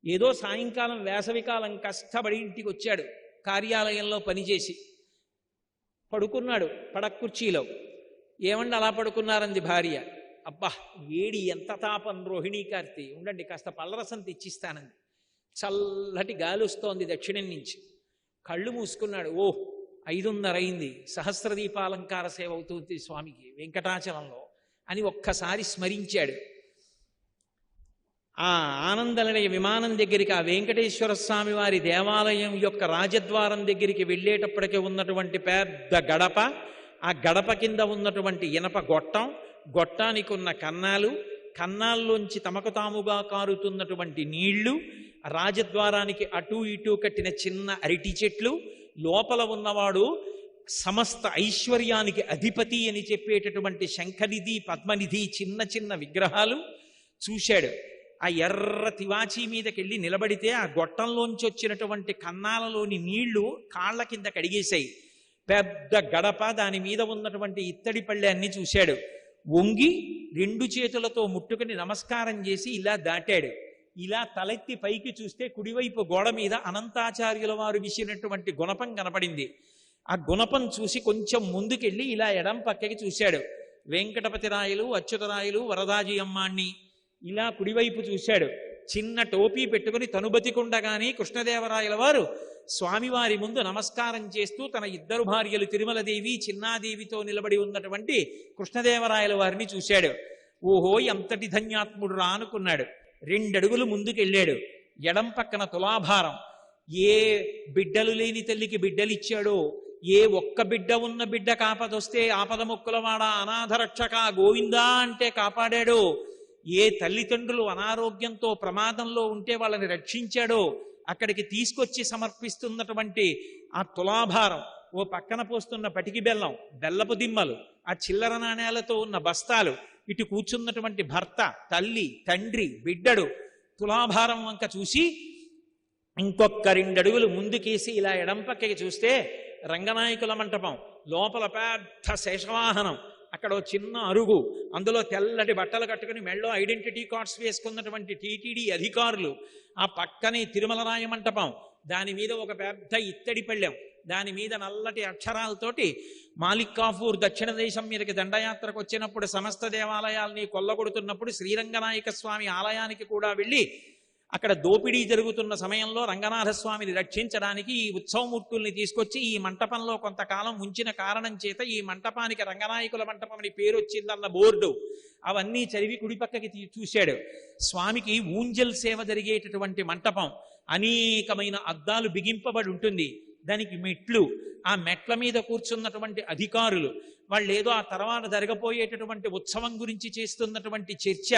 ఏదో సాయంకాలం వేసవికాలం కష్టపడి ఇంటికి వచ్చాడు, కార్యాలయంలో పనిచేసి పడుకున్నాడు పడక్కుర్చీలో. ఏమండి అలా పడుకున్నారంది భార్య. అబ్బా వేడి ఎంత తాపం రోహిణీ కార్తీ, ఉండండి కాస్త పళ్ళరసం తెచ్చిస్తానంది. చల్లటి గాలి వస్తోంది దక్షిణం నుంచి. కళ్ళు మూసుకున్నాడు. 5:30 అయింది, సహస్రదీపాలంకార సేవ అవుతుంది స్వామికి వెంకటాచలంలో అని ఒక్కసారి స్మరించాడు. ఆ ఆనందనిలయ విమానం దగ్గరికి, ఆ వెంకటేశ్వర స్వామి వారి దేవాలయం యొక్క రాజద్వారం దగ్గరికి వెళ్ళేటప్పటికే ఉన్నటువంటి పెద్ద గడప, ఆ గడప కింద ఉన్నటువంటి ఇనప గొట్టం, గొట్టానికి ఉన్న కన్నాలు, కన్నాల్లోంచి తమకు తాముగా కారుతున్నటువంటి నీళ్లు, రాజద్వారానికి అటూ ఇటూ కట్టిన చిన్న అరటి చెట్లు, లోపల ఉన్నవాడు సమస్త ఐశ్వర్యానికి అధిపతి అని చెప్పేటటువంటి శంఖనిధి పద్మనిధి చిన్న చిన్న విగ్రహాలు చూశాడు. ఆ ఎర్ర తివాచీ మీదకెళ్ళి నిలబడితే ఆ గొట్టంలోంచి వచ్చినటువంటి కన్నాలలోని నీళ్లు కాళ్ల కింద కడిగేశాయి. పెద్ద గడప, దాని మీద ఉన్నటువంటి ఇత్తడి పళ్ళె అన్ని చూశాడు. వంగి 2 చేతులతో ముట్టుకుని నమస్కారం చేసి ఇలా దాటాడు. ఇలా తలెత్తి పైకి చూస్తే కుడివైపు గోడ మీద అనంతాచార్యుల వారు విసినటువంటి గుణపం కనపడింది. ఆ గుణపం చూసి కొంచెం ముందుకెళ్ళి ఇలా ఎడం పక్కకి చూశాడు. వెంకటపతి రాయలు, అచ్యుతరాయలు, వరదాజీ అమ్మాణ్ణి ఇలా కుడివైపు చూశాడు. చిన్న టోపీ పెట్టుకుని తనుబతికుండగానే కృష్ణదేవరాయల వారు స్వామివారి ముందు నమస్కారం చేస్తూ తన 2 భార్యలు తిరుమలదేవి చిన్నాదేవితో నిలబడి ఉన్నటువంటి కృష్ణదేవరాయల వారిని చూశాడు. ఓహో ఎంతటి ధన్యాత్ముడు రా అనుకున్నాడు. 2 అడుగులు ముందుకెళ్ళాడు. ఎడం పక్కన తులాభారం. ఏ బిడ్డలు లేని తల్లికి బిడ్డలిచ్చాడో, ఏ ఒక్క బిడ్డ ఉన్న బిడ్డ కాపదొస్తే ఆపద మొక్కులవాడ అనాథరక్షక గోవిందా అంటే కాపాడాడో, ఏ తల్లిదండ్రులు అనారోగ్యంతో ప్రమాదంలో ఉంటే వాళ్ళని రక్షించాడో అక్కడికి తీసుకొచ్చి సమర్పిస్తున్నటువంటి ఆ తులాభారం, ఓ పక్కన పోస్తున్న పటికి బెల్లం, బెల్లపు దిమ్మలు, ఆ చిల్లర నాణేలతో ఉన్న బస్తాలు, ఇటు కూర్చున్నటువంటి భర్త, తల్లి, తండ్రి, బిడ్డడు, తులాభారం వంక చూసి ఇంకొక 2 అడుగులు ముందుకేసి ఇలా ఎడం పక్కకి చూస్తే రంగనాయకుల మంటపం, లోపల పెద్ద శేషవాహనం, అక్కడ చిన్న అరుగు, అందులో తెల్లటి బట్టలు కట్టుకుని మెళ్ళో ఐడెంటిటీ కార్డ్స్ వేసుకున్నటువంటి టీటీడీ అధికారులు, ఆ పక్కనే తిరుమలరాయ మంటపం, దాని మీద ఒక పెద్ద ఇత్తడి పళ్ళెం, దాని మీద నల్లటి అక్షరాలతోటి మాలిక్ కాఫూర్ దక్షిణ దేశం మీదకి దండయాత్రకు వచ్చినప్పుడు సమస్త దేవాలయాల్ని కొల్లగొడుతున్నప్పుడు శ్రీరంగనాయక స్వామి ఆలయానికి కూడా వెళ్ళి అక్కడ దోపిడీ జరుగుతున్న సమయంలో రంగనాథస్వామిని రక్షించడానికి ఈ ఉత్సవమూర్తుల్ని తీసుకొచ్చి ఈ మంటపంలో కొంతకాలం ఉంచిన కారణం చేత ఈ మంటపానికి రంగనాయకుల మంటపం అని పేరు వచ్చిందన్న బోర్డు అవన్నీ చదివి కుడిపక్కకి చూశాడు. స్వామికి ఊంజల్ సేవ జరిగేటటువంటి మంటపం, అనేకమైన అద్దాలు బిగింపబడి ఉంటుంది. దానికి మెట్లు, ఆ మెట్ల మీద కూర్చున్నటువంటి అధికారులు, వాళ్ళేదో ఆ తర్వాత జరగబోయేటటువంటి ఉత్సవం గురించి చేస్తున్నటువంటి చర్చ.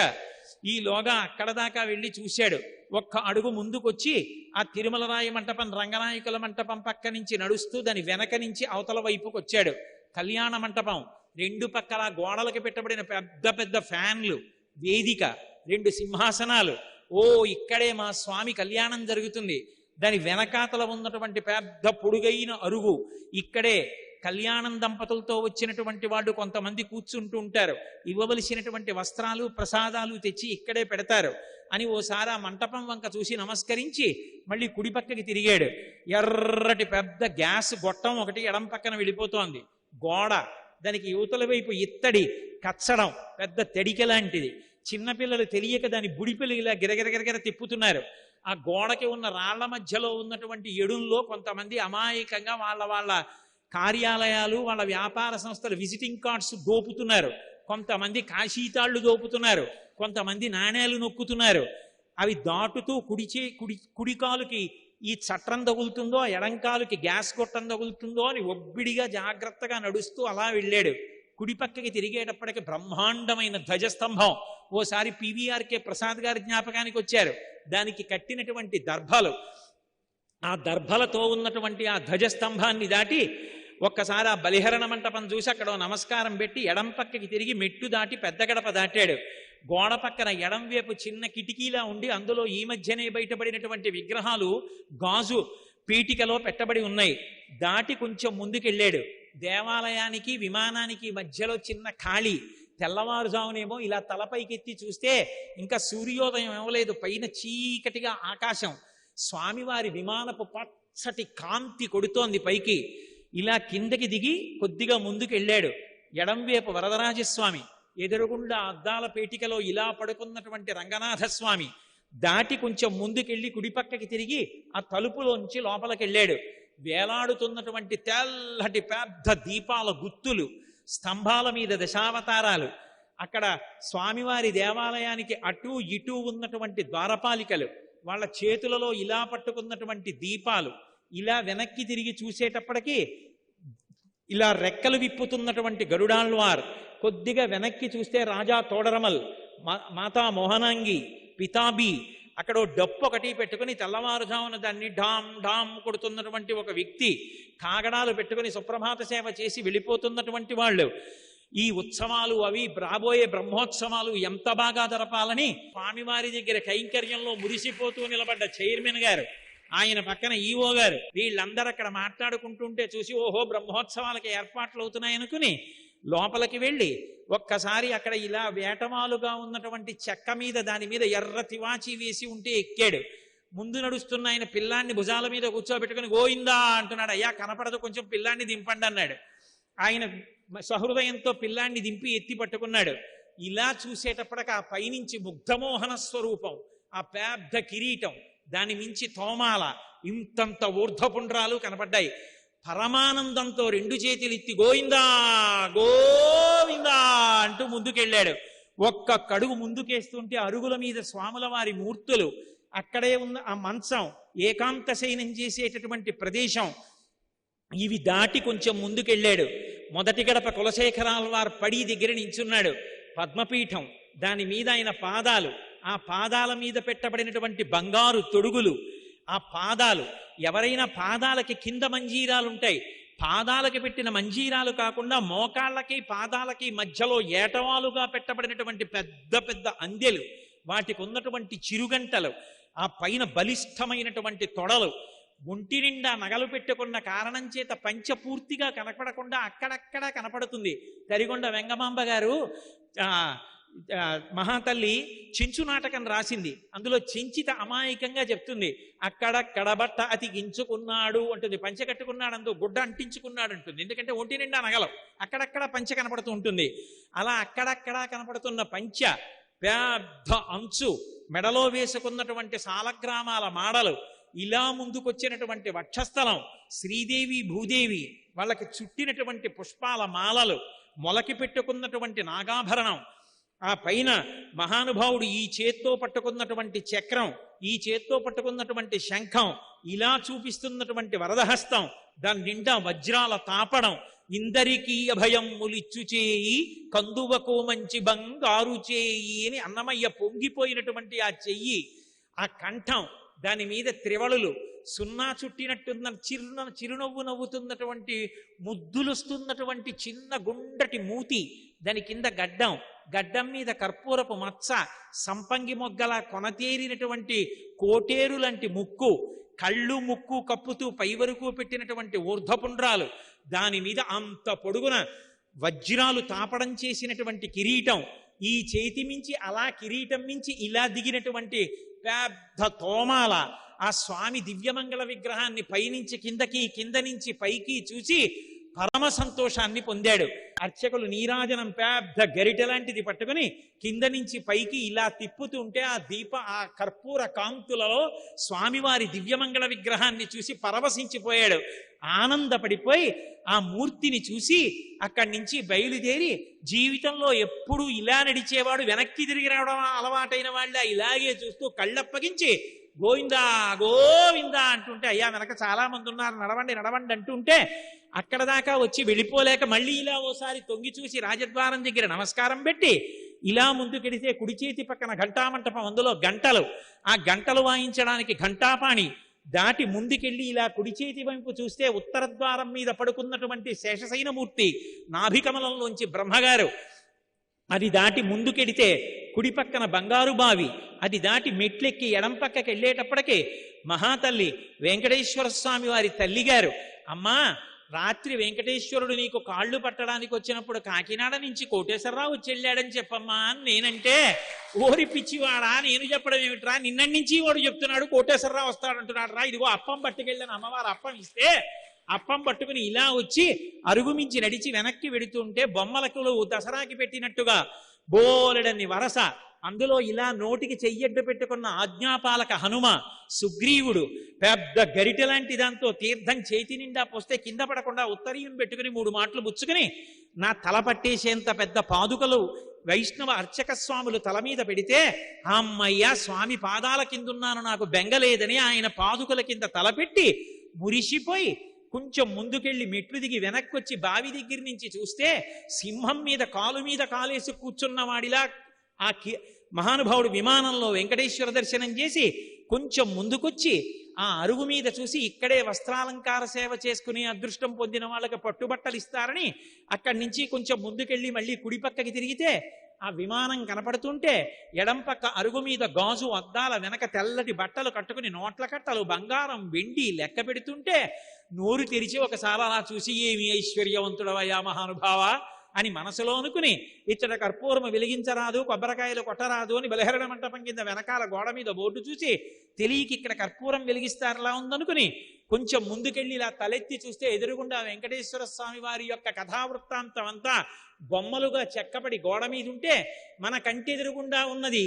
ఈలోగా అక్కడ దాకా వెళ్ళి చూశాడు. ఒక్క అడుగు ముందుకొచ్చి ఆ తిరుమలరాయ మంటపం రంగనాయకుల మంటపం పక్క నుంచి నడుస్తూ దాని వెనక నుంచి అవతల వైపుకి వచ్చాడు. కళ్యాణ మంటపం, 2 పక్కల గోడలకి పెట్టబడిన పెద్ద పెద్ద ఫ్యాన్లు, వేదిక, 2 సింహాసనాలు. ఇక్కడే మా స్వామి కళ్యాణం జరుగుతుంది. దాని వెనకాతల ఉన్నటువంటి పెద్ద పొడుగైన అరుగు, ఇక్కడే కళ్యాణం దంపతులతో వచ్చినటువంటి వాళ్ళు కొంతమంది కూర్చుంటూ ఉంటారు. ఇవ్వవలసినటువంటి వస్త్రాలు ప్రసాదాలు తెచ్చి ఇక్కడే పెడతారు అని ఓసారి ఆ మంటపం వంక చూసి నమస్కరించి మళ్ళీ కుడి పక్కకి తిరిగాడు. ఎర్రటి పెద్ద గ్యాస్ గొట్టం ఒకటి ఎడం పక్కన వెళ్ళిపోతోంది. గోడ, దానికి యువతల వైపు ఇత్తడి కచ్చడం, పెద్ద తెడిక లాంటిది. చిన్నపిల్లలు తెలియక దాని బుడిపిల్లు ఇలా గిరగిరగిరగిర తిప్పుతున్నారు. ఆ గోడకి ఉన్న రాళ్ల మధ్యలో ఉన్నటువంటి ఎడుల్లో కొంతమంది అమాయకంగా వాళ్ళ కార్యాలయాలు, వాళ్ళ వ్యాపార సంస్థలు విజిటింగ్ కార్డ్స్ దోపుతున్నారు. కొంతమంది కాశీతాళ్లు దోపుతున్నారు, కొంతమంది నాణేలు నొక్కుతున్నారు. అవి దాటుతూ కుడి కాలుకి ఈ చట్రం తగులుతుందో, ఎడంకాలుకి గ్యాస్ గొట్టం తగులుతుందో అని ఒబ్బిడిగా జాగ్రత్తగా నడుస్తూ అలా వెళ్ళాడు. కుడి పక్కకి తిరిగేటప్పటికి బ్రహ్మాండమైన ధ్వజస్తంభం. ఓసారి పివిఆర్కే ప్రసాద్ గారి జ్ఞాపకానికి వచ్చారు. దానికి కట్టినటువంటి దర్భలు, ఆ దర్భలతో ఉన్నటువంటి ఆ ధ్వజస్తంభాన్ని దాటి ఒక్కసారి ఆ బలిహరణ మంటపం చూసి అక్కడ నమస్కారం పెట్టి ఎడం పక్కకి తిరిగి మెట్టు దాటి పెద్ద గడప దాటాడు. గోడ పక్కన ఎడం వైపు చిన్న కిటికీలా ఉండి అందులో ఈ మధ్యనే బయటపడినటువంటి విగ్రహాలు గాజు పీటికలో పెట్టబడి ఉన్నాయి. దాటి కొంచెం ముందుకెళ్ళాడు. దేవాలయానికి విమానానికి మధ్యలో చిన్న ఖాళీ, తెల్లవారుజామునేమో ఇలా తలపైకెత్తి చూస్తే ఇంకా సూర్యోదయం ఇవ్వలేదు, పైన చీకటిగా ఆకాశం, స్వామివారి విమానపు పచ్చటి కాంతి కొడుతోంది పైకి. ఇలా కిందకి దిగి కొద్దిగా ముందుకు వెళ్ళాడు. ఎడంవేపు వరదరాజస్వామి, ఎదురుగుండా అద్దాల పేటికలో ఇలా పడుకున్నటువంటి రంగనాథస్వామి, దాటి కొంచెం ముందుకెళ్ళి కుడిపక్కకి తిరిగి ఆ తలుపులోంచి లోపలికి వెళ్ళాడు. వేలాడుతున్నటువంటి తెల్లటి పెద్ద దీపాల గుత్తులు, స్తంభాల మీద దశావతారాలు, అక్కడ స్వామివారి దేవాలయానికి అటూ ఇటూ ఉన్నటువంటి ద్వారపాలికలు, వాళ్ళ చేతులలో ఇలా పట్టుకున్నటువంటి దీపాలు, ఇలా వెనక్కి తిరిగి చూసేటప్పటికీ ఇలా రెక్కలు విప్పుతున్నటువంటి గరుడాళ్వార్, కొద్దిగా వెనక్కి చూస్తే రాజా తోడరమల్, మాతా మోహనాంగి, పితాబి, అక్కడ డప్పు ఒకటి పెట్టుకుని తెల్లవారుజామున దాన్ని ఢామ్ ఢామ్ కొడుతున్నటువంటి ఒక వ్యక్తి, కాగడాలు పెట్టుకుని సుప్రభాత సేవ చేసి వెళ్ళిపోతున్నటువంటి వాళ్ళు. ఈ ఉత్సవాలు అవి రాబోయే బ్రహ్మోత్సవాలు ఎంత బాగా జరపాలని స్వామివారి దగ్గర కైంకర్యంలో మురిసిపోతూ నిలబడ్డ చైర్మన్ గారు, ఆయన పక్కన ఈవో గారు, వీళ్ళందరూ అక్కడ మాట్లాడుకుంటుంటే చూసి ఓహో బ్రహ్మోత్సవాలకి ఏర్పాట్లు అవుతున్నాయనుకుని లోపలికి వెళ్ళి ఒక్కసారి అక్కడ ఇలా వేటమాలుగా ఉన్నటువంటి చెక్క మీద, దాని మీద ఎర్ర తివాచి వేసి ఉంటే ఎక్కాడు. ముందు నడుస్తున్న ఆయన పిల్లాన్ని భుజాల మీద కూర్చోబెట్టుకుని గోయిందా అంటున్నాడు. అయ్యా కనపడదు, కొంచెం పిల్లాన్ని దింపండి అన్నాడు. ఆయన సహృదయంతో పిల్లాన్ని దింపి ఎత్తి పట్టుకున్నాడు. ఇలా చూసేటప్పటికి ఆ పైనుంచి ముగ్ధమోహన స్వరూపం, ఆ పెద్ద కిరీటం, దాని మించి తోమాల, ఇంతంత ఊర్ధ్వపుండ్రాలు కనపడ్డాయి. పరమానందంతో రెండు చేతులు ఎత్తి గోవిందా గోవిందా అంటూ ముందుకెళ్ళాడు. ఒక్క కడుగు ముందుకేస్తుంటే అరుగుల మీద స్వాముల వారి మూర్తులు, అక్కడే ఉన్న ఆ మంచం, ఏకాంత శయనం చేసేటటువంటి ప్రదేశం, ఇవి దాటి కొంచెం ముందుకెళ్ళాడు. మొదటి గడప కులశేఖరాల్వార్ పడి దగ్గర నించున్నాడు. పద్మపీఠం, దాని మీద ఆయన పాదాలు, ఆ పాదాల మీద పెట్టబడినటువంటి బంగారు తొడుగులు, ఆ పాదాలు, ఎవరైనా పాదాలకి కింద మంజీరాలు ఉంటాయి, పాదాలకి పెట్టిన మంజీరాలు కాకుండా మోకాళ్ళకి పాదాలకి మధ్యలో ఏటవాలుగా పెట్టబడినటువంటి పెద్ద పెద్ద అందెలు, వాటికి ఉన్నటువంటి చిరుగంటలు, ఆ పైన బలిష్టమైనటువంటి తొడలు, ఒంటి నిండా నగలు పెట్టుకున్న కారణం చేత పంచ పూర్తిగా కనపడకుండా అక్కడక్కడ కనపడుతుంది. తరిగొండ వెంగమాంబ గారు మహాతల్లి చెంచు నాటకం రాసింది. అందులో చెంచిత అమాయకంగా చెప్తుంది, అక్కడక్కడ బట్ట అతికించుకున్నాడు అంటుంది, పంచ కట్టుకున్నాడు, అంటూ గుడ్డ అంటించుకున్నాడు అంటుంది. ఎందుకంటే ఒంటి నిండా నగలం, అక్కడక్కడ పంచ కనపడుతూ ఉంటుంది. అలా అక్కడక్కడ కనపడుతున్న పంచ, పెద్ద అంచు, మెడలో వేసుకున్నటువంటి సాలగ్రామాల మాడలు, ఇలా ముందుకొచ్చినటువంటి వక్షస్థలం, శ్రీదేవి భూదేవి వాళ్ళకి చుట్టినటువంటి పుష్పాల మాలలు, మొలకి పెట్టుకున్నటువంటి నాగాభరణం, ఆ పైన మహానుభావుడు ఈ చేత్తో పట్టుకున్నటువంటి చక్రం, ఈ చేత్తో పట్టుకున్నటువంటి శంఖం, ఇలా చూపిస్తున్నటువంటి వరదహస్తం, దాని నిండా వజ్రాల తాపడం, ఇందరికీ అభయం ములిచ్చు చేయి కందువకు మంచి బంగారు చేయి అని అన్నమయ్య పొంగిపోయినటువంటి ఆ చెయ్యి, ఆ కంఠం, దాని మీద త్రివళులు, సున్నా చుట్టినట్టున్న చిరునవ్వు నవ్వుతున్నటువంటి ముద్దులొస్తున్నటువంటి చిన్న గుండటి మూతి, దాని కింద గడ్డం, గడ్డం మీద కర్పూరపు మచ్చ, సంపంగి మొగ్గల కొనతేరినటువంటి కోటేరు లాంటి ముక్కు, కళ్ళు ముక్కు కప్పుతూ పై వరకు పెట్టినటువంటి ఊర్ధ్వపుండ్రాలు, దాని మీద అంత పొడుగున వజ్రాలు తాపడం చేసినటువంటి కిరీటం, ఈ చేతి మించి అలా కిరీటం మించి ఇలా దిగినటువంటి పెద్ద తోమాల, ఆ స్వామి దివ్యమంగళ విగ్రహాన్ని పైనుంచి కిందకి, కింద నుంచి పైకి చూసి పరమ సంతోషాన్ని పొందాడు. అర్చకులు నీరాజనం పెద్ద గరిటె లాంటిది పట్టుకుని కింద నుంచి పైకి ఇలా తిప్పుతుంటే ఆ కర్పూర కాంతులలో స్వామివారి దివ్యమంగళ విగ్రహాన్ని చూసి పరవశించిపోయాడు. ఆనందపడిపోయి ఆ మూర్తిని చూసి అక్కడి నుంచి బయలుదేరి, జీవితంలో ఎప్పుడూ ఇలా నడిచేవాడు వెనక్కి తిరిగి రావడం అలవాటైన వాళ్ళ ఇలాగే చూస్తూ కళ్ళప్పగించి గోవిందా గోవిందా అంటుంటే, అయ్యా వెనక చాలా మంది ఉన్నారు, నడవండి నడవండి అంటుంటే అక్కడ దాకా వచ్చి వెళ్ళిపోలేక మళ్ళీ ఇలా ఓసారి తొంగి చూసి రాజద్వారం దగ్గర నమస్కారం పెట్టి ఇలా ముందుకెడితే కుడి చేతి పక్కన ఘంటామంటపం, అందులో గంటలు, ఆ గంటలు వాయించడానికి ఘంటాపాణి దాటి ముందుకెళ్ళి ఇలా కుడి చేతి వైపు చూస్తే ఉత్తర ద్వారం మీద పడుకున్నటువంటి శేషశయనమూర్తి, నాభికమలంలోంచి బ్రహ్మగారు, అది దాటి ముందుకెడితే కుడి పక్కన బంగారు బావి, అది దాటి మెట్లెక్కి ఎడం పక్కకి వెళ్ళేటప్పటికీ మహాతల్లి వెంకటేశ్వర స్వామి వారి తల్లిగారు, అమ్మా రాత్రి వెంకటేశ్వరుడు నీకు కాళ్ళు పట్టడానికి వచ్చినప్పుడు కాకినాడ నుంచి కోటేశ్వరరావు వచ్చి వెళ్ళాడని చెప్పమ్మా అని నేనంటే, ఓరి పిచ్చివాడా నేను చెప్పడం ఏమిట్రా, నిన్నటి నుంచి వాడు చెప్తున్నాడు కోటేశ్వరరావు వస్తాడంటున్నాడు రా, ఇదిగో అప్పం పట్టుకెళ్ళాను అమ్మవారు అప్పం ఇస్తే అప్పం పట్టుకుని ఇలా వచ్చి అరుగు మించి నడిచి వెనక్కి వెడుతుంటే బొమ్మలకు దసరాకి పెట్టినట్టుగా బోలెడన్ని వరస, అందులో ఇలా నోటికి చెయ్యడ్డు పెట్టుకున్న ఆజ్ఞాపాలక హనుమ, సుగ్రీవుడు పెద్ద గరిటె లాంటి దాంతో తీర్థం చేతి నిండా పోస్తే కింద పడకుండా ఉత్తరీయం పెట్టుకుని 3 మాటలు బుచ్చుకుని నా తల పట్టేసేంత పెద్ద పాదుకలు వైష్ణవ అర్చక స్వాములు తల మీద పెడితే, అమ్మయ్య స్వామి పాదాల కిందున్నాను నాకు బెంగలేదని ఆయన పాదుకల కింద తలపెట్టి మురిసిపోయి కొంచెం ముందుకెళ్ళి మెట్లు దిగి వెనక్కి వచ్చి బావి దగ్గర నుంచి చూస్తే సింహం మీద కాలు మీద కాలేసి కూర్చున్నవాడిలా ఆ మహానుభావుడు విమానంలో వెంకటేశ్వర దర్శనం చేసి కొంచెం ముందుకొచ్చి ఆ అరుగు మీద చూసి ఇక్కడే వస్త్రాలంకార సేవ చేసుకునే అదృష్టం పొందిన వాళ్ళకి పట్టుబట్టలు ఇస్తారని అక్కడి నుంచి కొంచెం ముందుకెళ్ళి మళ్ళీ కుడి పక్కకి తిరిగితే ఆ విమానం కనపడుతుంటే ఎడం పక్క అరుగు మీద గాజు అద్దాల వెనక తెల్లటి బట్టలు కట్టుకుని నోట్ల కట్టలు బంగారం వెండి లెక్క పెడుతుంటే నోరు తెరిచి ఒకసారి అలా చూసి ఏమి ఐశ్వర్యవంతుడవయ్యా మహానుభావ అని మనసులో అనుకుని ఇచ్చట కర్పూరము వెలిగించరాదు, కొబ్బరికాయలు కొట్టరాదు అని బలిహరణ మంటపం కింద వెనకాల గోడ మీద బోర్డు చూసి తెలియకి ఇక్కడ కర్పూరం వెలిగిస్తారలా ఉందనుకుని కొంచెం ముందుకెళ్ళి ఇలా తలెత్తి చూస్తే ఎదురుగుండా వెంకటేశ్వర స్వామి వారి యొక్క కథావృత్తాంతం అంతా బొమ్మలుగా చెక్కబడి గోడ మీద ఉంటే మన కంటెదురుగుండా ఉన్నది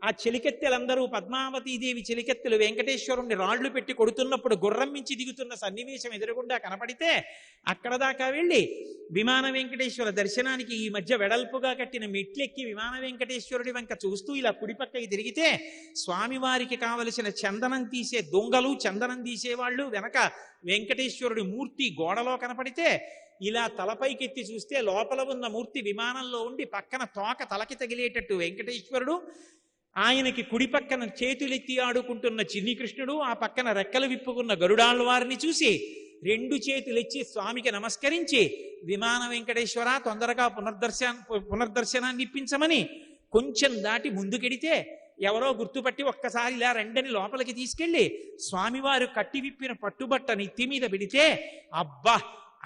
ఆ చెలికెత్తెలందరూ పద్మావతీదేవి చెలికెత్తెలు వెంకటేశ్వరుణ్ణి రాళ్లు పెట్టి కొడుతున్నప్పుడు గుర్రం మించి దిగుతున్న సన్నివేశం ఎదురుగుండా కనపడితే అక్కడ దాకా వెళ్ళి విమాన వెంకటేశ్వర దర్శనానికి ఈ మధ్య వెడల్పుగా కట్టిన మెట్లెక్కి విమాన వెంకటేశ్వరుడి వంక చూస్తూ ఇలా కుడిపక్కకి తిరిగితే స్వామివారికి కావలసిన చందనం తీసే దొంగలు, చందనం తీసేవాళ్ళు వెనక వెంకటేశ్వరుడి మూర్తి గోడలో కనపడితే ఇలా తలపైకెత్తి చూస్తే లోపల ఉన్న మూర్తి విమానంలో ఉండి పక్కన తోక తలకి తగిలేటట్టు వెంకటేశ్వరుడు, ఆయనకి కుడి పక్కన చేతులెత్తి ఆడుకుంటున్న చిన్ని కృష్ణుడు, ఆ పక్కన రెక్కలు విప్పుకున్న గరుడాళ్వారిని చూసి 2 చేతులెచ్చి స్వామికి నమస్కరించి విమాన వెంకటేశ్వర తొందరగా పునర్దర్శనాన్ని ఇప్పించమని కొంచెం దాటి ముందుకెడితే ఎవరో గుర్తుపట్టి ఒక్కసారి ఇలా రెండని లోపలికి తీసుకెళ్లి స్వామివారు కట్టి విప్పిన పట్టుబట్ట నెత్తి మీద పెడితే అబ్బా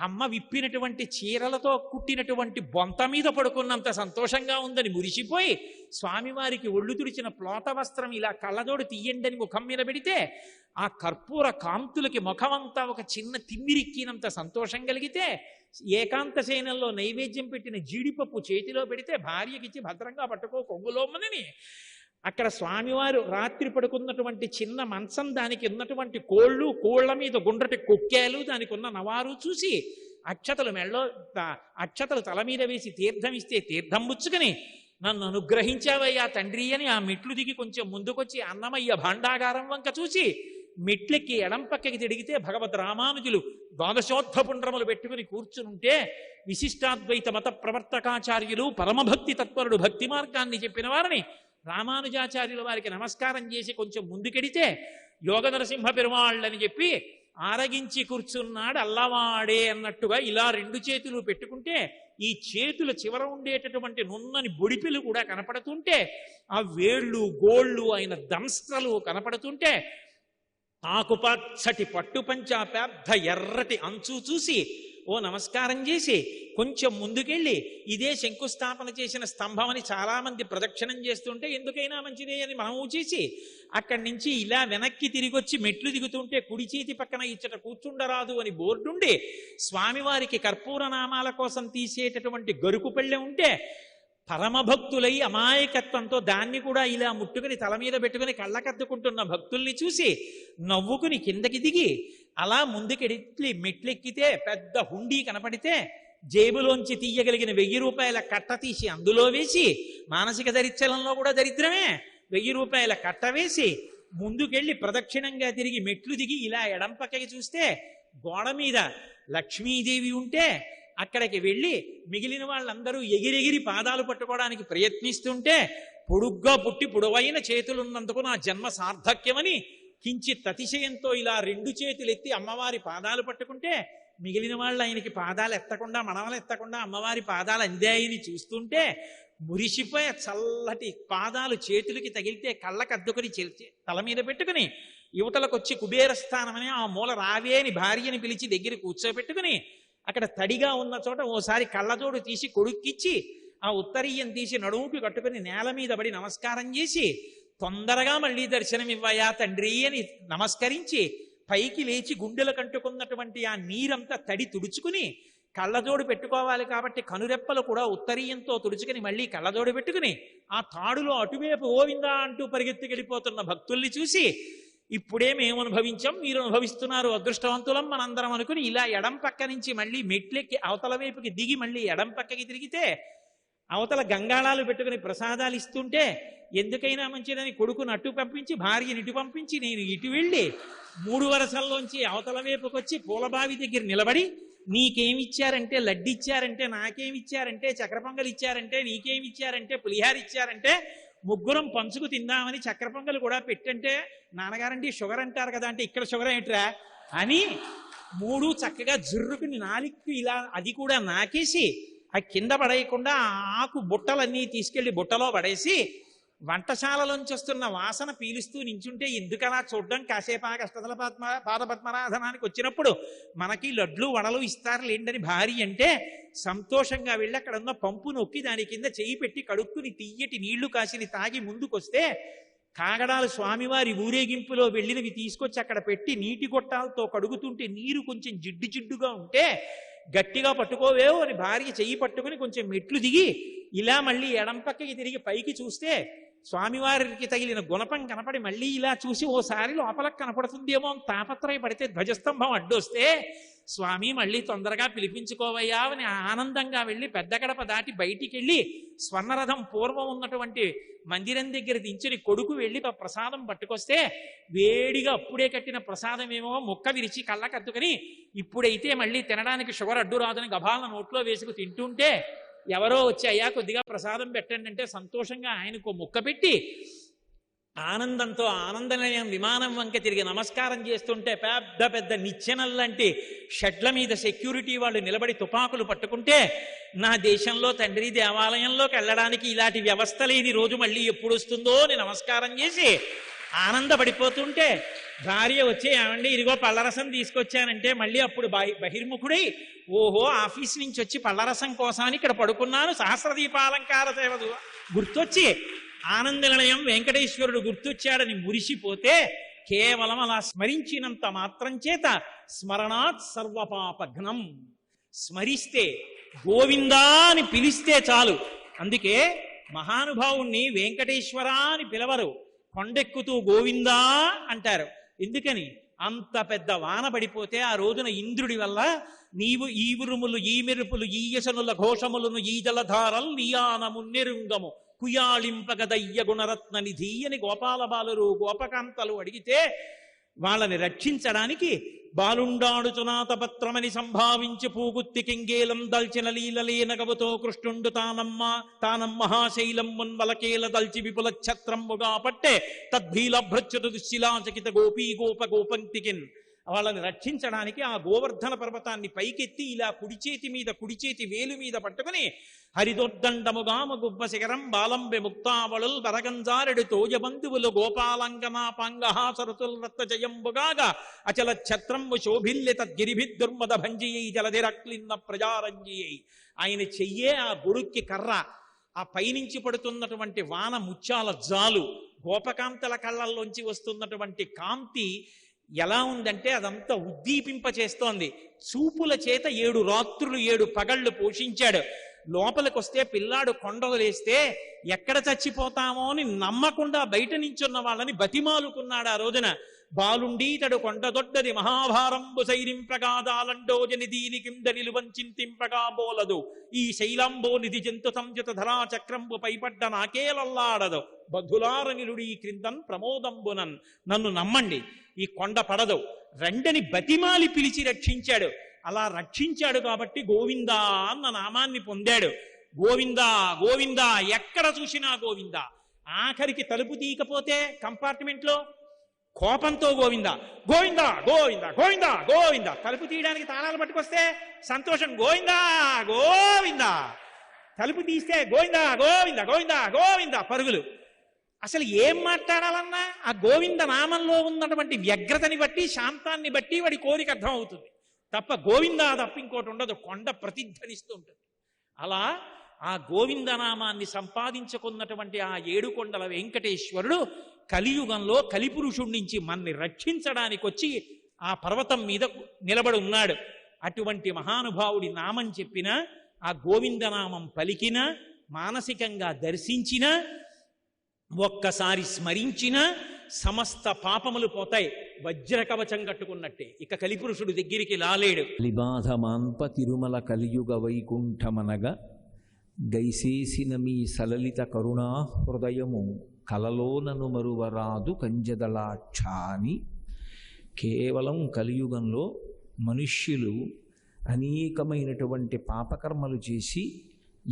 అమ్మ విప్పినటువంటి చీరలతో కుట్టినటువంటి బొంత మీద పడుకున్నంత సంతోషంగా ఉందని మురిసిపోయి స్వామివారికి ఒళ్ళు తుడిచిన ప్లోత వస్త్రం ఇలా కళ్ళజోడు తీయండని ముఖం మీద పెడితే ఆ కర్పూర కాంతులకి ముఖమంతా ఒక చిన్న తిమ్మిరిక్కినంత సంతోషం కలిగితే ఏకాంత సేనల్లో నైవేద్యం పెట్టిన జీడిపప్పు చేతిలో పెడితే భార్యకిచ్చి భద్రంగా పట్టుకో కొంగులోమని అక్కడ స్వామివారు రాత్రి పడుకున్నటువంటి చిన్న మంచం, దానికి ఉన్నటువంటి కోళ్ల మీద గుండ్రటి కొక్కేలు, దానికి ఉన్న నవారు చూసి అక్షతలు తల మీద వేసి తీర్థం ఇస్తే తీర్థం ముచ్చుకుని నన్ను అనుగ్రహించావయ్యా తండ్రి అని ఆ మెట్లు దిగి కొంచెం ముందుకొచ్చి అన్నమయ్య భాండాగారం వంక చూసి మెట్లెక్కి ఎడం పక్కకి తిరిగితే భగవద్ రామానుజులు ద్వాదశోద్ధపుండ్రములు పెట్టుకుని కూర్చునుంటే విశిష్టాద్వైత మత ప్రవర్తకాచార్యులు పరమభక్తి తత్పరుడు భక్తి మార్గాన్ని చెప్పిన వారిని రామానుజాచార్యుల వారికి నమస్కారం చేసి కొంచెం ముందుకెడితే యోగ నరసింహ పెరుమాళ్ళని చెప్పి ఆరగించి కూర్చున్నాడు అల్లవాడే అన్నట్టుగా ఇలా 2 చేతులు పెట్టుకుంటే ఈ చేతుల చివర ఉండేటటువంటి నున్నని బొడిపిలు కూడా కనపడుతుంటే ఆ వేళ్ళు గోళ్ళు ఆయన దంస్త్రలు కనపడుతుంటే ఆకుపచ్చటి పట్టుపంచ పెద్ద ఎర్రటి అంచు చూసి ఓ నమస్కారం చేసి కొంచెం ముందుకెళ్ళి ఇదే శంకుస్థాపన చేసిన స్తంభం అని చాలా మంది ప్రదక్షిణం చేస్తుంటే ఎందుకైనా మంచిదే అని మనము చేసి అక్కడి నుంచి ఇలా వెనక్కి తిరిగి వచ్చి మెట్లు దిగుతుంటే కుడి చేతి పక్కన ఇచ్చట కూర్చుండరాదు అని బోర్డుండి స్వామివారికి కర్పూర నామాల కోసం తీసేటటువంటి గరుకు పళ్ళె ఉంటే పరమభక్తులై అమాయకత్వంతో దాన్ని కూడా ఇలా ముట్టుకుని తల మీద పెట్టుకుని కళ్ళకద్దుకుంటున్న భక్తుల్ని చూసి నవ్వుకుని కిందకి దిగి అలా ముందుకెడి మెట్లెక్కితే పెద్ద హుండీ కనపడితే జేబులోంచి తీయగలిగిన 1000 రూపాయల కట్ట తీసి అందులో వేసి, మానసిక దరిద్రంలో కూడా దరిద్రమే, 1000 రూపాయల కట్ట వేసి ముందుకెళ్ళి ప్రదక్షిణంగా తిరిగి మెట్లు దిగి ఇలా ఎడం పక్కకి చూస్తే గోడ మీద లక్ష్మీదేవి ఉంటే అక్కడికి వెళ్ళి మిగిలిన వాళ్ళందరూ ఎగిరెగిరి పాదాలు పట్టుకోవడానికి ప్రయత్నిస్తుంటే పొడుగ్గా పుట్టి పొడవైన చేతులున్నందుకు నా జన్మ సార్థక్యమని కించిత్ అతిశయంతో ఇలా 2 చేతులు ఎత్తి అమ్మవారి పాదాలు పట్టుకుంటే మిగిలిన వాళ్ళు ఆయనకి పాదాలు ఎత్తకుండా మనవలు ఎత్తకుండా అమ్మవారి పాదాలు అందాయని చూస్తుంటే మురిసిపోయే చల్లటి పాదాలు చేతులకి తగిలితే కళ్ళకద్దుకుని తల మీద పెట్టుకుని యువతలకొచ్చి కుబేరస్థానమని ఆ మూల రావే అని భార్యని పిలిచి దగ్గర కూర్చోబెట్టుకుని అక్కడ తడిగా ఉన్న చోట ఓసారి కళ్ళజోడు తీసి కొడుక్కిచ్చి ఆ ఉత్తరీయం తీసి నడుముకి కట్టుకుని నేల మీద పడి నమస్కారం చేసి తొందరగా మళ్ళీ దర్శనం ఇవ్వయా తండ్రి అని నమస్కరించి పైకి లేచి గుండెలు కంటుకున్నటువంటి ఆ నీరంతా తడి తుడుచుకుని కళ్ళజోడు పెట్టుకోవాలి కాబట్టి కనురెప్పలు కూడా ఉత్తరీయంతో తుడుచుకుని మళ్ళీ కళ్ళజోడు పెట్టుకుని ఆ తాడులో అటువైపు గోవిందా అంటూ పరిగెత్తుకెళ్ళిపోతున్న భక్తుల్ని చూసి ఇప్పుడే మేము అనుభవించాం, మీరు అనుభవిస్తున్నారు, అదృష్టవంతులం మనందరం అనుకుని ఇలా ఎడం పక్క నుంచి మళ్ళీ మెట్లెక్కి అవతల వైపుకి దిగి మళ్ళీ ఎడం పక్కకి తిరిగితే అవతల గంగాళాలు పెట్టుకుని ప్రసాదాలు ఇస్తుంటే ఎందుకైనా మంచిదని కొడుకుని అటు పంపించి భార్యని ఇటు పంపించి నేను ఇటు వెళ్ళి 3 వరసల్లోంచి అవతల వైపుకి వచ్చి పూలబావి దగ్గర నిలబడి నీకేమిచ్చారంటే లడ్డిచ్చారంటే, నాకేమిచ్చారంటే చక్ర పొంగలు ఇచ్చారంటే, నీకేమిచ్చారంటే పులిహార ఇచ్చారంటే, ముగ్గురం పంచుకు తిందామని చక్ర పొంగలు కూడా పెట్టంటే నాన్నగారండి షుగర్ అంటారు కదా అంటే ఇక్కడ షుగర్ ఏంట్రా అని 3 చక్కగా జుర్రుకుని నాలిక్కి ఇలా అది కూడా నాకేసి ఆ కింద పడేయకుండా ఆ ఆకు బుట్టలన్నీ తీసుకెళ్లి బుట్టలో పడేసి వంటశాలలోంచి వస్తున్న వాసన పీలుస్తూ నించుంటే ఎందుకలా చూడడం, కాసేపు ఆ కష్టతల పాదపద్మరాధనానికి వచ్చినప్పుడు మనకి లడ్లు వడలు ఇస్తారు లేండని భార్య అంటే సంతోషంగా వెళ్ళి అక్కడ ఉన్న పంపు నొక్కి దాని కింద చేయి పెట్టి కడుక్కుని తీయటి నీళ్లు కాసిని తాగి ముందుకొస్తే కాగడాలు స్వామివారి ఊరేగింపులో వెళ్ళినవి తీసుకొచ్చి అక్కడ పెట్టి నీటి గొట్టాలతో కడుగుతుంటే నీరు కొంచెం జిడ్డు జిడ్డుగా ఉంటే గట్టిగా పట్టుకోవేవో అని భార్య చెయ్యి పట్టుకుని కొంచెం మెట్లు దిగి ఇలా మళ్ళీ ఎడం పక్కకి తిరిగి పైకి చూస్తే స్వామివారికి తగిలిన గుణపం కనపడి మళ్ళీ ఇలా చూసి ఓసారి లోపలకు కనపడుతుందేమో అని తాపత్రయపడితే ధ్వజస్తంభం అడ్డొస్తే స్వామి మళ్ళీ తొందరగా పిలిపించుకోవయ్యా అని ఆనందంగా వెళ్ళి పెద్ద గడప దాటి బయటికి వెళ్ళి స్వర్ణరథం పూర్వం ఉన్నటువంటి మందిరం దగ్గర దించుని కొడుకు వెళ్ళి ఆ ప్రసాదం పట్టుకొస్తే వేడిగా అప్పుడే కట్టిన ప్రసాదం ఏమో ముక్క విరిచి కళ్ళకత్తుకుని ఇప్పుడైతే మళ్ళీ తినడానికి షుగర్ అడ్డు రాదని గభాలను నోట్లో వేసుకు తింటుంటే ఎవరో వచ్చి అయ్యా కొద్దిగా ప్రసాదం పెట్టండి అంటే సంతోషంగా ఆయనకు ముక్క పెట్టి ఆనందంతో ఆనందనిలయం విమానం వంక తిరిగి నమస్కారం చేస్తుంటే పెద్ద పెద్ద నిచ్చెనల్లాంటి షెడ్ల మీద సెక్యూరిటీ వాళ్ళు నిలబడి తుపాకులు పట్టుకుంటే నా దేశంలో తండ్రి దేవాలయంలోకి వెళ్ళడానికి ఇలాంటి వ్యవస్థ లేని రోజు మళ్ళీ ఎప్పుడు వస్తుందో అని నమస్కారం చేసి ఆనందపడిపోతుంటే భార్య వచ్చి ఏమండి ఇదిగో పళ్ళరసం తీసుకొచ్చానంటే మళ్ళీ అప్పుడు బహిర్ముఖుడై ఓహో ఆఫీస్ నుంచి వచ్చి పళ్ళరసం కోసాన్ని ఇక్కడ పడుకున్నాను సహస్రదీపాలంకార సేవ గుర్తొచ్చి ఆనంద నిలయం వెంకటేశ్వరుడు గుర్తొచ్చాడని మురిసిపోతే కేవలం అలా స్మరించినంత మాత్రం చేత స్మరణాత్ సర్వపాపఘ్నం స్మరిస్తే గోవిందా అని పిలిస్తే చాలు. అందుకే మహానుభావుణ్ణి వెంకటేశ్వరా అని పిలవరు, కొండెక్కుతూ గోవిందా అంటారు. ఎందుకని? అంత పెద్ద వాన పడిపోతే ఆ రోజున ఇంద్రుడి వల్ల నీవు ఈ ఉరుములు ఈ మెరుపులు ఈ యశనుల ఘోషములను ఈ జలధారల్ నీయానము నెరుంగము కుయాళింపగదయ్య గుణరత్న నిధి అని గోపాల బాలురు గోపకాంతలు అడిగితే వాళ్ళని రక్షించడానికి బాలుండాడుచునాతపత్రమని సంభావించి పూగుత్తి కింగేలం దల్చిన లీలలేనగవుతో కృష్ణుండు తానమ్మహాశైలం మున్వలకేల దల్చి విపుల ఛత్రముగా పట్టే తద్భీలభ్రచ్యుత దుశ్శిలాచకిత గోపీ గోపంక్తికిన్ వాళ్ళని రక్షించడానికి ఆ గోవర్ధన పర్వతాన్ని పైకెత్తి ఇలా కుడి చేతి వేలు మీద పట్టుకుని హరిదోర్దండముగామ గుబ్బ శిఖరం బాలంబె ముక్తావళుల్ వరగంజారెడు తోయబంధువులు గోపాలంగనా పాంగహాసరతుల్ రత్న జయంబుగాగా అచల ఛత్రంబు శోభిల్లి తద్గిరిభిద్దుర్మద భంజియై జలధిరక్లిన్న ప్రజారంజియై. ఆయన చెయ్యే ఆ గొడుక్కి కర్ర, ఆ పైనుంచి పడుతున్నటువంటి వాన ముత్యాల జాలు, గోపకాంతల కళ్ళల్లోంచి వస్తున్నటువంటి కాంతి ఎలా ఉందంటే అదంతా ఉద్దీపింపచేస్తోంది. చూపుల చేత 7 రాత్రులు 7 పగళ్ళు పోషించాడు. లోపలికొస్తే పిల్లాడు కొండలేస్తే ఎక్కడ చచ్చిపోతామో అని నమ్మకుండా బయట నించున్న వాళ్ళని బతిమాలుకున్నాడు ఆ రోజున. బాలుండీతడు కొండదొడ్డది మహాభారంబు సైరింపగాదాలండోజని దీని కింద నిలువంచింతింపగా బోలదు ఈ శైలాంబో నిధి జంతు సంయుత ధరా చక్రంబు పైపడ్డ నాకేలల్లాడదు బధులార నిలుడి క్రిందన్ ప్రమోదంబునన్. నన్ను నమ్మండి, ఈ కొండ పడదు రెండని బతిమాలి పిలిచి రక్షించాడు. అలా రక్షించాడు కాబట్టి గోవిందా అన్న నామాన్ని పొందాడు. గోవిందా గోవిందా ఎక్కడ చూసినా గోవిందా. ఆఖరికి తలుపు తీయకపోతే కంపార్ట్మెంట్లో కోపంతో గోవిందా గోవిందా గోవిందా గోవిందా గోవిందా. తలుపు తీయడానికి తాళాలు పట్టుకొస్తే సంతోషం గోవిందా గోవిందా. తలుపు తీస్తే గోవిందా గోవిందా గోవిందా గోవిందా పరుగులు. అసలు ఏం మాట్లాడాలన్నా ఆ గోవింద నామంలో ఉన్నటువంటి వ్యగ్రతని బట్టి శాంతాన్ని బట్టి వాడి కోరిక అర్థం అవుతుంది. తప్ప గోవిందా తప్ప ఇంకోటి ఉండదు. కొండ ప్రతిధ్వనిస్తూ ఉంటుంది. అలా ఆ గోవిందనామాన్ని సంపాదించుకున్నటువంటి ఆ ఏడుకొండల వెంకటేశ్వరుడు కలియుగంలో కలిపురుషుడి నుంచి మన్ని రక్షించడానికి వచ్చి ఆ పర్వతం మీద నిలబడి ఉన్నాడు. అటువంటి మహానుభావుడి నామం చెప్పిన, ఆ గోవిందనామం పలికిన, మానసికంగా దర్శించిన, ఒక్కసారి స్మరించిన సమస్త పాపములు పోతాయి. వజ్రకవచం కట్టుకున్నట్టే. ఇక కలిపురుషుడు దగ్గరికి లాలేడు. లిబాధ మాన్ప తిరుమల కలియుగ వైకుంఠమనగ గైసేసిన మీ సలలిత కరుణా హృదయము కలలోనను మరువరాదు కంజదళాక్షాని. కేవలం కలియుగంలో మనుష్యులు అనేకమైనటువంటి పాపకర్మలు చేసి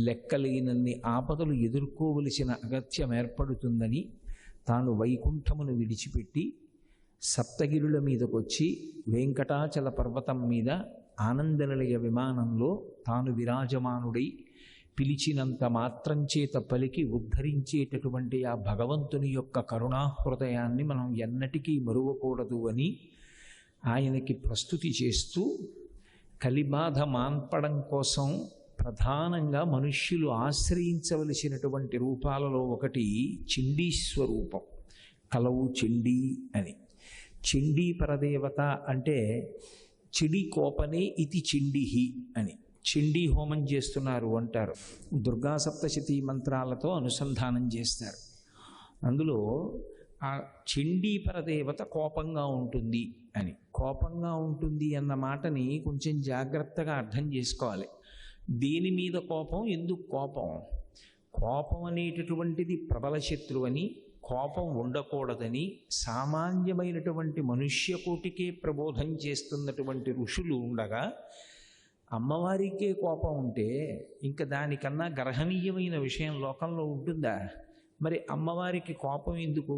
లెక్కలేనన్ని ఆపదలు ఎదుర్కోవలసిన అగత్యం ఏర్పడుతుందని తాను వైకుంఠమును విడిచిపెట్టి సప్తగిరుల మీదకొచ్చి వెంకటాచల పర్వతం మీద ఆనందనిలయ విమానంలో తాను విరాజమానుడై పిలిచినంత మాత్రం చేత పలికి ఉద్ధరించేటటువంటి ఆ భగవంతుని యొక్క కరుణాహృదయాన్ని మనం ఎన్నటికీ మరువకూడదు అని ఆయనకి ప్రస్తుతి చేస్తూ, కలిబాధ మాన్పడం కోసం ప్రధానంగా మనుష్యులు ఆశ్రయించవలసినటువంటి రూపాలలో ఒకటి చండీస్వరూపం. కలవు చండీ అని. చండీ పరదేవత అంటే చెడి కోపనే ఇతి చండిహి అని. చండీ హోమం చేస్తున్నారు అంటారు. దుర్గా సప్తశతీ మంత్రాలతో అనుసంధానం చేస్తారు. అందులో ఆ చండీ పరదేవత కోపంగా ఉంటుంది అని. కోపంగా ఉంటుంది అన్న మాటని కొంచెం జాగ్రత్తగా అర్థం చేసుకోవాలి. దేని మీద కోపం, ఎందుకు కోపం? కోపం అనేటటువంటిది ప్రబల శత్రువని, కోపం ఉండకూడదని సామాన్యమైనటువంటి మనుష్యకోటికే ప్రబోధం చేస్తున్నటువంటి ఋషులు ఉండగా, అమ్మవారికే కోపం ఉంటే ఇంకా దానికన్నా గర్హనీయమైన విషయం లోకంలో ఉంటుందా? మరి అమ్మవారికి కోపం ఎందుకు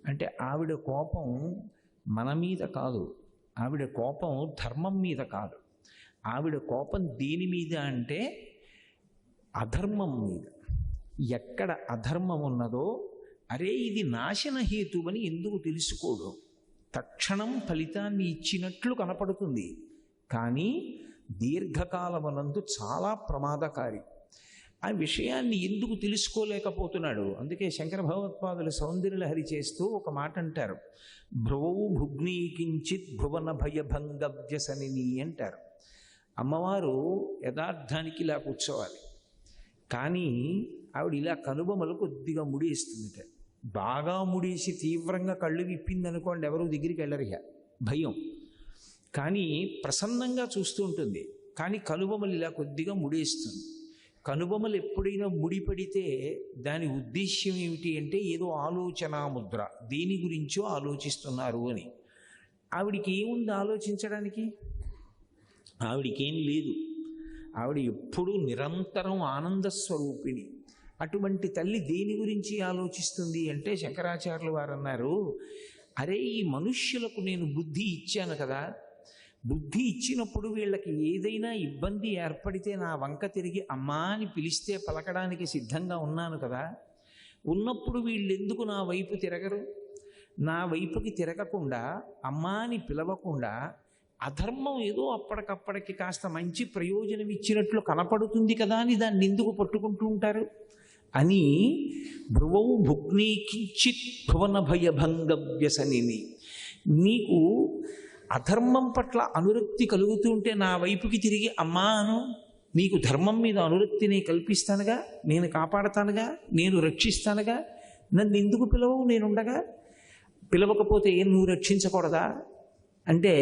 అంటే, ఆవిడ కోపం మన మీద కాదు, ఆవిడ కోపం ధర్మం మీద కాదు. ఆవిడ కోపం దేని మీద అంటే అధర్మం మీద. ఎక్కడ అధర్మం ఉన్నదో, అరే ఇది నాశన హేతువని ఎందుకు తెలుసుకోడు? తక్షణం ఫలితాన్ని ఇచ్చినట్లు కనపడుతుంది, కానీ దీర్ఘకాలమునందు చాలా ప్రమాదకారి. ఆ విషయాన్ని ఎందుకు తెలుసుకోలేకపోతున్నాడు? అందుకే శంకర భగవత్పాదులు సౌందర్యలహరి చేస్తూ ఒక మాట అంటారు, భ్రువౌ భుగ్నీకించిత్ భువన భయభంగ వ్యసనిని అంటారు. అమ్మవారు యథార్థానికి ఇలా కూర్చోవాలి, కానీ ఆవిడ ఇలా కనుబొమలు కొద్దిగా ముడేస్తుందిట. బాగా ముడేసి తీవ్రంగా కళ్ళు విప్పిందనుకోండి, ఎవరు దగ్గరికి వెళ్ళరిగా, భయం. కానీ ప్రసన్నంగా చూస్తూ ఉంటుంది, కానీ కనుబొమలు ఇలా కొద్దిగా ముడేస్తుంది. కనుబొమలు ఎప్పుడైనా ముడిపడితే దాని ఉద్దేశ్యం ఏమిటి అంటే ఏదో ఆలోచనా ముద్ర, దేని గురించో ఆలోచిస్తున్నారు అని. ఆవిడికి ఏముంది ఆలోచించడానికి? ఆవిడికేం లేదు. ఆవిడ ఎప్పుడూ నిరంతరం ఆనంద స్వరూపిణి. అటువంటి తల్లి దేని గురించి ఆలోచిస్తుంది అంటే, శంకరాచార్యులు వారు అన్నారు, అరే ఈ మనుష్యులకు నేను బుద్ధి ఇచ్చాను కదా, బుద్ధి ఇచ్చినప్పుడు వీళ్ళకి ఏదైనా ఇబ్బంది ఏర్పడితే నా వంక తిరిగి అమ్మా అని పిలిస్తే పలకడానికి సిద్ధంగా ఉన్నాను కదా, ఉన్నప్పుడు వీళ్ళెందుకు నా వైపు తిరగరు? నా వైపుకి తిరగకుండా, అమ్మా అని పిలవకుండా, అధర్మం ఏదో అప్పటికప్పటికి కాస్త మంచి ప్రయోజనం ఇచ్చినట్లు కనపడుతుంది కదా అని దాన్ని ఎందుకు పట్టుకుంటూ ఉంటారు అని, భ్రువౌ భుగ్నీకించిత్ భువన భయభంగ వ్యసనిని. నీకు అధర్మం పట్ల అనురక్తి కలుగుతుంటే నా వైపుకి తిరిగి అమ్మా అను. నీకు ధర్మం మీద అనురక్తిని కల్పిస్తానుగా, నేను కాపాడతానుగా, నేను రక్షిస్తానుగా, నన్ను ఎందుకు పిలవవు నేనుండగా? పిలవకపోతే ఏం నువ్వు రక్షించకూడదా అంటే,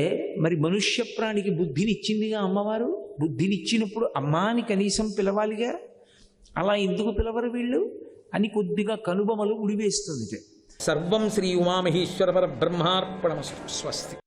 మరి మనుష్య ప్రాణికి బుద్ధినిచ్చిందిగా అమ్మవారు, బుద్ధినిచ్చినప్పుడు అమ్మా అని కనీసం పిలవాలిగా, అలా ఎందుకు పిలవరు వీళ్ళు అని కొద్దిగా కనుబొమలు ఉడివేస్తుంది. సర్వం శ్రీ ఉమామహేశ్వర పరబ్రహ్మార్పణమస్తు. స్వస్తి.